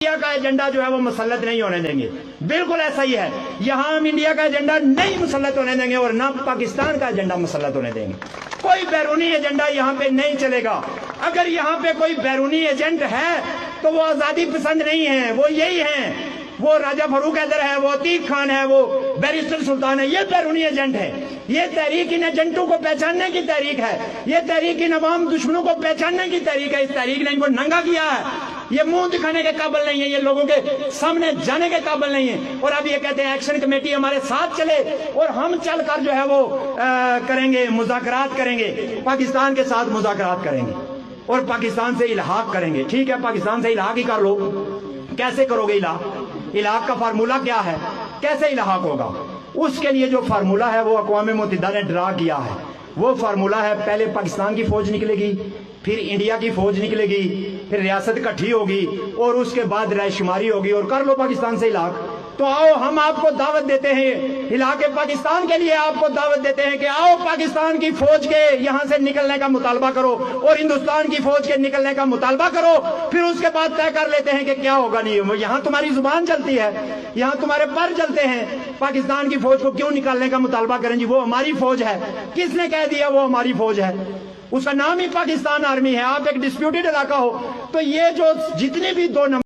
India کا agenda جو ہے وہ مسلط نہیں ہونے دیں گے. بالکل ایسا ہی ہے. یہاں ہم انڈیا کا ایجنڈا نہیں مسلط ہونے دیں گے اور نہ پاکستان کا ایجنڈا مسلط ہونے دیں گے. کوئی بیرونی ایجنڈا یہاں پہ نہیں چلے گا. اگر یہاں پہ کوئی بیرونی ایجنٹ ہے تو وہ آزادی پسند نہیں ہے. وہ یہی ہیں, وہ راجہ فاروق حیدر ہے, وہ عتیق خان ہے, وہ بیرسٹر سلطان ہے. یہ بیرونی ایجنٹ ہے. یہ تحریک ان ایجنٹوں کو پہچاننے کی تحریک ہے. یہ تحریک ان عوام دشمنوں کو پہچاننے کی تحریک ہے. اس تحریک نے ان کو ننگا کیا ہے. یہ منہ دکھانے کے قابل نہیں ہے, یہ لوگوں کے سامنے جانے کے قابل نہیں ہے. اور اب یہ کہتے ہیں ایکشن کمیٹی ہمارے ساتھ چلے اور ہم چل کر جو ہے وہ کریں گے, مذاکرات کریں گے, پاکستان کے ساتھ مذاکرات کریں گے اور پاکستان سے الحاق کریں گے. ٹھیک ہے, پاکستان سے الحاق ہی کر لو. کیسے کرو گے الحاق؟ الحاق کا فارمولہ کیا ہے؟ کیسے الحاق ہوگا؟ اس کے لیے جو فارمولہ ہے وہ اقوام متحدہ نے ڈرا کیا ہے. وہ فارمولہ ہے, پہلے پاکستان کی فوج نکلے گی, پھر انڈیا کی فوج نکلے گی, پھر ریاست کٹھی ہوگی اور اس کے بعد رائے شماری ہوگی اور کر لو پاکستان سے الحاق. تو آؤ ہم آپ کو دعوت دیتے ہیں, الحاق پاکستان کے لیے آپ کو دعوت دیتے ہیں کہ آؤ پاکستان کی فوج کے یہاں سے نکلنے کا مطالبہ کرو اور ہندوستان کی فوج کے نکلنے کا مطالبہ کرو. پھر اس کے بعد طے کر لیتے ہیں کہ کیا ہوگا. نہیں, یہاں تمہاری زبان چلتی ہے, یہاں تمہارے پر چلتے ہیں. پاکستان کی فوج کو کیوں نکالنے کا مطالبہ کریں جی؟ وہ ہماری فوج ہے. کس نے کہہ دیا وہ ہماری فوج ہے؟ اس کا نام ہی پاکستان آرمی ہے. آپ ایک ڈسپیوٹڈ علاقہ ہو تو یہ جو جتنی بھی 2 نمبر